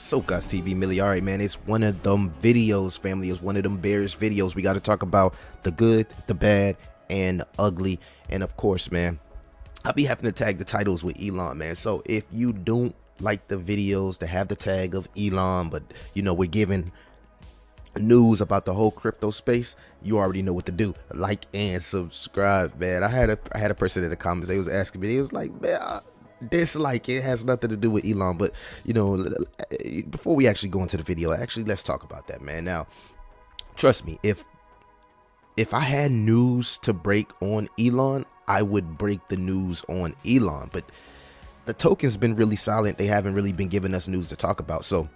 So guys, TV Millie, all right, man, it's one of them videos, family. It's one of them bearish videos. We got to talk about the good, the bad, and the ugly. And of course, man, I'll be having to tag the titles with Elon, man. So if you don't like the videos that have the tag of Elon, but you know, we're giving news about the whole crypto space, you already know what to do. Like and subscribe, man. I had a person in the comments, they was asking me, they was like, man, dislike it has nothing to do with Elon. But you know, before we actually go into the video, actually let's talk about that, man. Now trust me, if I had news to break on Elon, I would break the news on Elon. But the token's been really silent. They haven't really been giving us news to talk about. So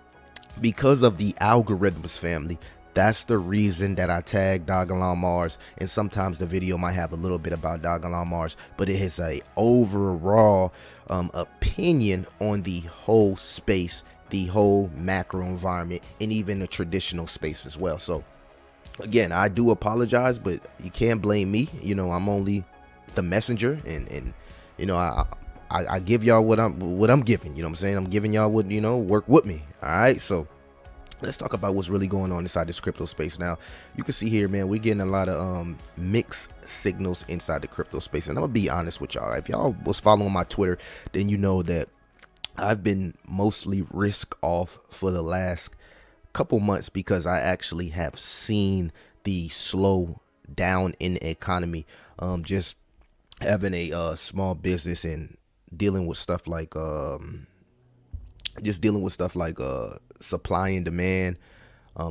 because of the algorithms, family, that's the reason that I tag DOGELONMARS, and sometimes the video might have a little bit about DOGELONMARS, but it is a overall opinion on the whole space, the whole macro environment, and even the traditional space as well. So again, I do apologize, but you can't blame me. You know, I'm only the messenger, and you know, I give y'all what I'm giving. You know what I'm saying? I'm giving y'all what, you know, work with me. All right, so let's talk about what's really going on inside this crypto space. Now, you can see here, man, we're getting a lot of mixed signals inside the crypto space. And I'm gonna be honest with y'all. If y'all was following my Twitter, then you know that I've been mostly risk off for the last couple months because I actually have seen the slow down in the economy. Just having a small business and dealing with stuff like supply and demand,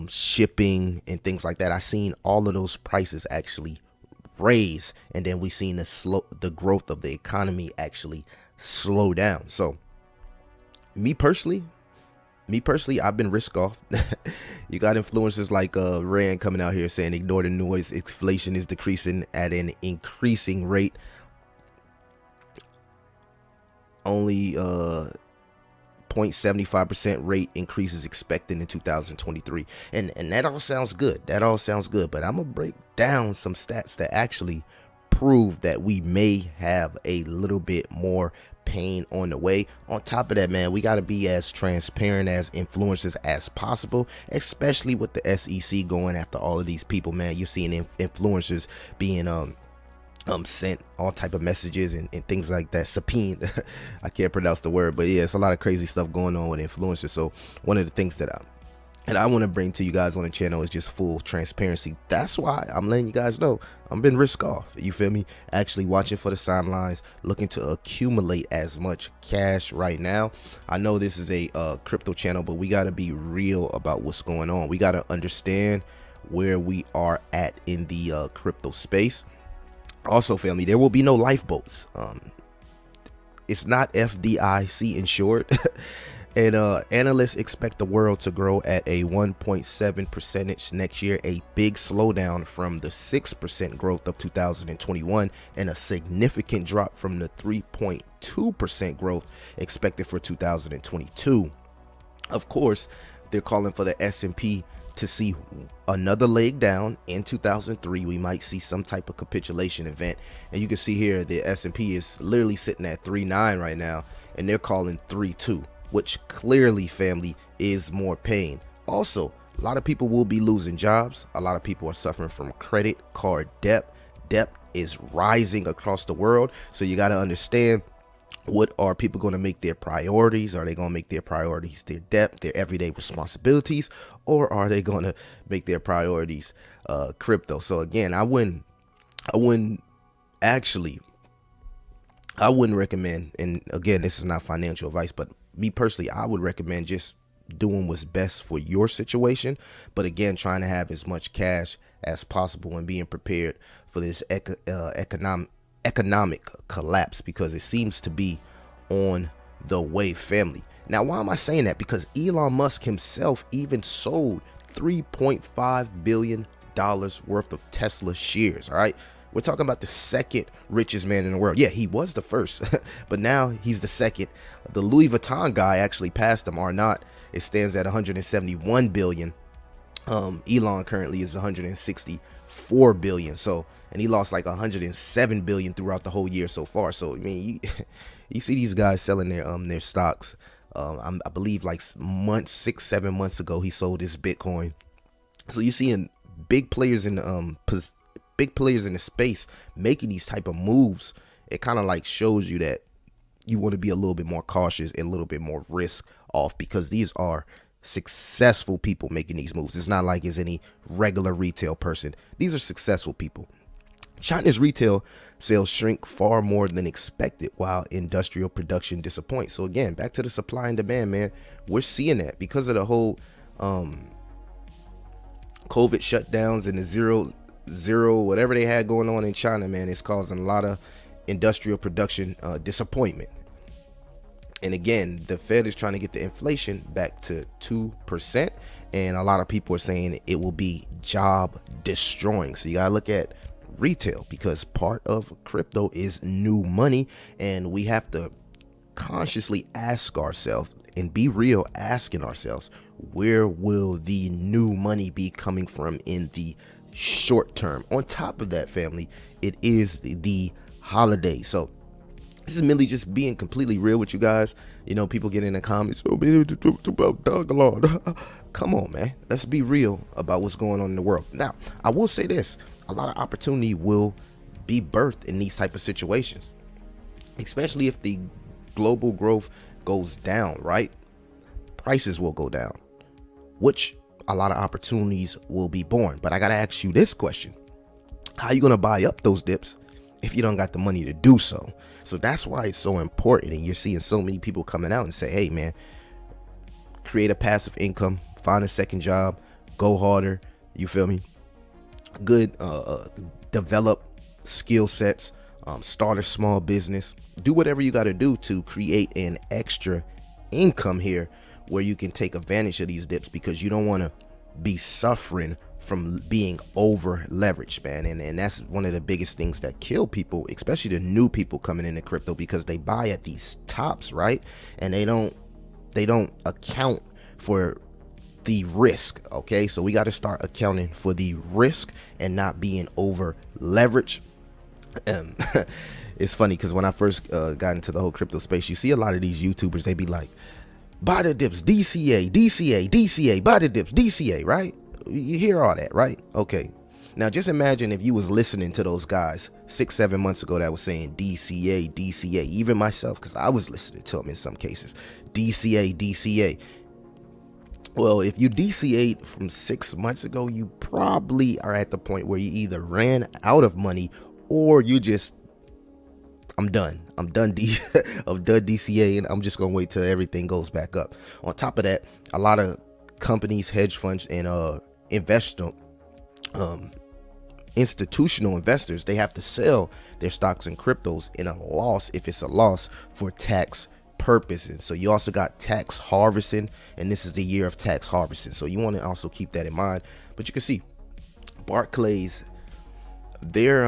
shipping and things like that. I seen all of those prices actually raise, and then we seen the growth of the economy actually slow down. So me personally, I've been risk off. You got influencers like Rand coming out here saying ignore the noise, inflation is decreasing at an increasing rate. Only 0.75% rate increases expected in 2023, and that all sounds good. But I'm gonna break down some stats that actually prove that we may have a little bit more pain on the way. On top of that, man, we got to be as transparent as influencers as possible, especially with the SEC going after all of these people, man. You're seeing influencers being sent all type of messages and things like that, subpoenaed. I can't pronounce the word, but yeah, it's a lot of crazy stuff going on with influencers. So one of the things that I want to bring to you guys on the channel is just full transparency. That's why I'm letting you guys know I'm been risk off. You feel me? Actually watching for the sidelines, looking to accumulate as much cash right now. I know this is a crypto channel, but we got to be real about what's going on. We got to understand where we are at in the crypto space. Also, family, there will be no lifeboats. It's not FDIC insured. And analysts expect the world to grow at a 1.7% next year, a big slowdown from the 6% growth of 2021 and a significant drop from the 3.2% growth expected for 2022. Of course, they're calling for the S&P to see another leg down in 2003. We might see some type of capitulation event, and you can see here the S&P is literally sitting at 3.9 right now, and they're calling 3.2, which clearly, family, is more pain. Also, a lot of people will be losing jobs. A lot of people are suffering from credit card debt. Debt is rising across the world, so you got to understand, what are people going to make their priorities? Are they going to make their priorities their debt, their everyday responsibilities, or are they going to make their priorities crypto? So again, I wouldn't recommend, and again, this is not financial advice, but me personally, I would recommend just doing what's best for your situation. But again, trying to have as much cash as possible and being prepared for this economic collapse, because it seems to be on the way, family. Now, why am I saying that? Because Elon Musk himself even sold $3.5 billion worth of Tesla shares. All right, we're talking about the second richest man in the world. Yeah, he was the first, but now he's the second. The Louis Vuitton guy actually passed him, or not. It stands at 171 billion. Elon currently is 164 billion. So, and he lost like 107 billion throughout the whole year so far. So I mean, you see these guys selling their stocks I believe like 6-7 months ago, he sold his Bitcoin. So you're seeing big players in the big players in the space making these type of moves. It kind of like shows you that you want to be a little bit more cautious and a little bit more risk off, because these are successful people making these moves. It's not like it's any regular retail person. These are successful people. China's retail sales shrink far more than expected while industrial production disappoints. So again, back to the supply and demand, man. We're seeing that because of the whole COVID shutdowns and the zero whatever they had going on in China, man. It's causing a lot of industrial production disappointment. And again, the Fed is trying to get the inflation back to 2%, and a lot of people are saying it will be job destroying. So you gotta look at retail, because part of crypto is new money, and we have to consciously ask ourselves and be real, asking ourselves, where will the new money be coming from in the short term? On top of that, family, it is the holiday. So this is merely just being completely real with you guys. You know, people get in the comments, oh, man, about Dogelon. Come on, man. Let's be real about what's going on in the world. Now, I will say this. A lot of opportunity will be birthed in these type of situations, especially if the global growth goes down, right? Prices will go down, which a lot of opportunities will be born. But I got to ask you this question. How are you going to buy up those dips if you don't got the money to do so? So that's why it's so important. And you're seeing so many people coming out and say, hey, man, create a passive income, find a second job, go harder. You feel me? Good, develop skill sets, start a small business, do whatever you got to do to create an extra income here where you can take advantage of these dips, because you don't want to be suffering from being over leveraged, man. And that's one of the biggest things that kill people, especially the new people coming into crypto, because they buy at these tops, right? And they don't account for the risk. Okay, so we got to start accounting for the risk and not being over leveraged. It's funny because when I first got into the whole crypto space, you see a lot of these YouTubers, they be like, buy the dips, DCA, buy the dips, DCA, right? You hear all that, right? Okay. Now just imagine if you was listening to those guys 6-7 months ago that was saying DCA, even myself, because I was listening to them in some cases, DCA. Well, if you DCA'd from 6 months ago, you probably are at the point where you either ran out of money or you just, I'm done DCA, and I'm just gonna wait till everything goes back up. On top of that, a lot of companies, hedge funds, and institutional investors, they have to sell their stocks and cryptos in a loss if it's a loss for tax purposes. So you also got tax harvesting, and this is the year of tax harvesting, so you want to also keep that in mind. But you can see Barclays, they're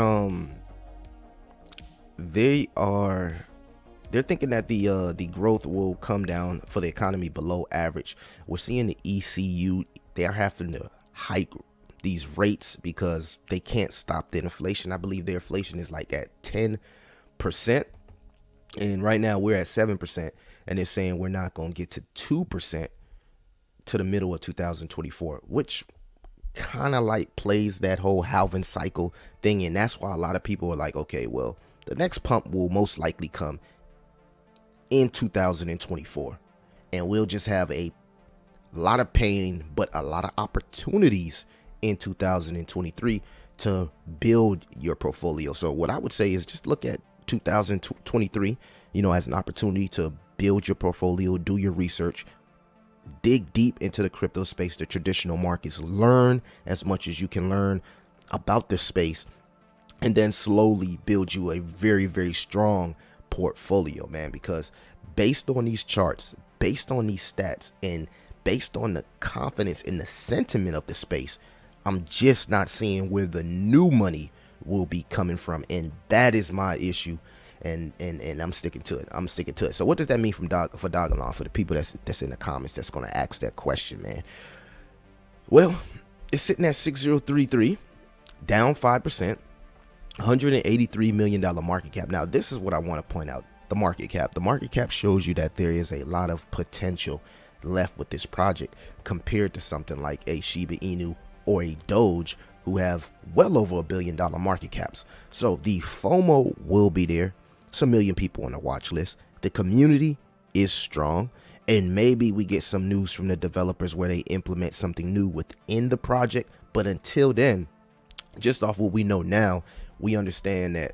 thinking that the growth will come down for the economy below average. We're seeing the ECU, they're having to hike these rates because they can't stop the inflation. I believe their inflation is like at 10%, and right now we're at 7%, and they're saying we're not going to get to 2% to the middle of 2024, which kind of like plays that whole halving cycle thing. And that's why a lot of people are like, okay, well, the next pump will most likely come in 2024, and we'll just have a lot of pain but a lot of opportunities in 2023 to build your portfolio. So what I would say is just look at 2023, as an opportunity to build your portfolio, do your research, dig deep into the crypto space, the traditional markets, learn as much as you can learn about this space, and then slowly build you a very, very strong portfolio, man. Because based on these charts, based on these stats, and based on the confidence in the sentiment of the space, I'm just not seeing where the new money will be coming from, and that is my issue. And I'm sticking to it. So what does that mean for Dogelon, for the people that's in the comments that's going to ask that question, man? Well, it's sitting at 6033, down 5%, $183 million market cap. Now, this is what I want to point out. the market cap. The market cap shows you that there is a lot of potential left with this project compared to something like a Shiba Inu or a Doge, who have well over $1 billion market caps. So the FOMO will be there. It's 1 million people on the watch list. The community is strong, and maybe we get some news from the developers where they implement something new within the project. But until then, just off what we know now, we understand that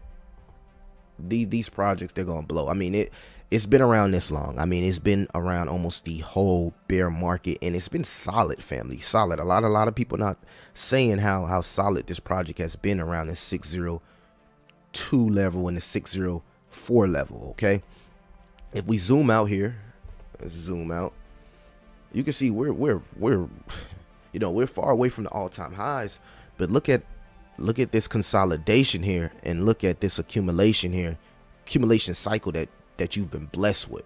these projects, they're gonna blow. I mean, it's been around this long. I mean, it's been around almost the whole bear market, and it's been solid, family, solid. A lot of people not saying how solid this project has been around the 602 level and the 604 level. Okay, if we zoom out here, let's zoom out, you can see we're far away from the all-time highs, but look at this consolidation here, and look at this accumulation cycle that you've been blessed with.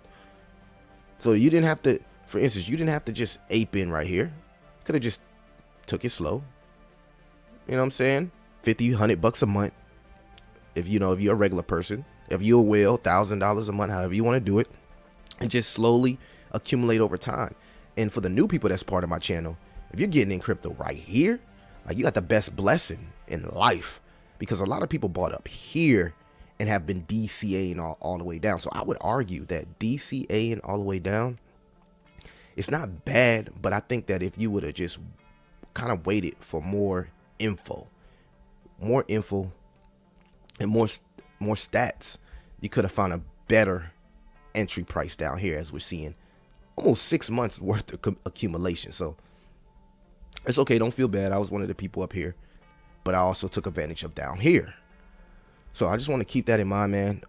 So you didn't have to, for instance, you didn't have to just ape in right here. Could have just took it slow. You know what I'm saying? 50, $100 a month. If you're a regular person, if you're a whale, $1,000 a month, however you want to do it, and just slowly accumulate over time. And for the new people that's part of my channel, if you're getting in crypto right here, like, you got the best blessing in life, because a lot of people bought up here and have been DCAing all the way down. So I would argue that DCAing all the way down, it's not bad, but I think that if you would have just kind of waited for more info and more stats, you could have found a better entry price down here, as we're seeing almost 6 months worth of accumulation. So it's okay, don't feel bad. I was one of the people up here, but I also took advantage of down here. So I just want to keep that in mind, man.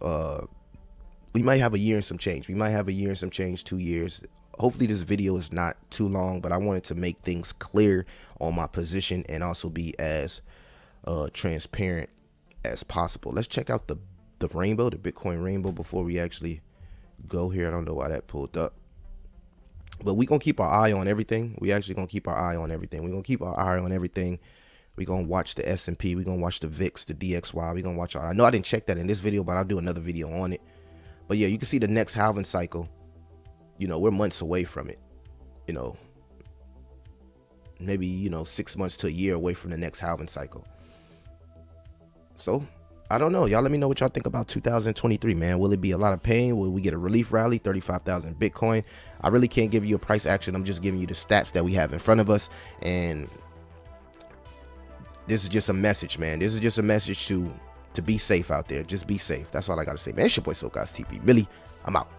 We might have a year and some change. 2 years. Hopefully this video is not too long, but I wanted to make things clear on my position and also be as transparent as possible. Let's check out the rainbow, the Bitcoin rainbow, before we actually go here. I don't know why that pulled up, but we're going to keep our eye on everything. We're going to keep our eye on everything. We're going to watch the S&P. We're going to watch the VIX, the DXY. We're going to watch all. I know I didn't check that in this video, but I'll do another video on it. But yeah, you can see the next halving cycle. We're months away from it. Maybe, 6 months to a year away from the next halving cycle. So I don't know. Y'all let me know what y'all think about 2023, man. Will it be a lot of pain? Will we get a relief rally? 35,000 Bitcoin. I really can't give you a price action. I'm just giving you the stats that we have in front of us. And this is just a message, man. This is just a message to be safe out there. Just be safe. That's all I got to say, man. It's your boy SOAPLLC TV. Millie, I'm out.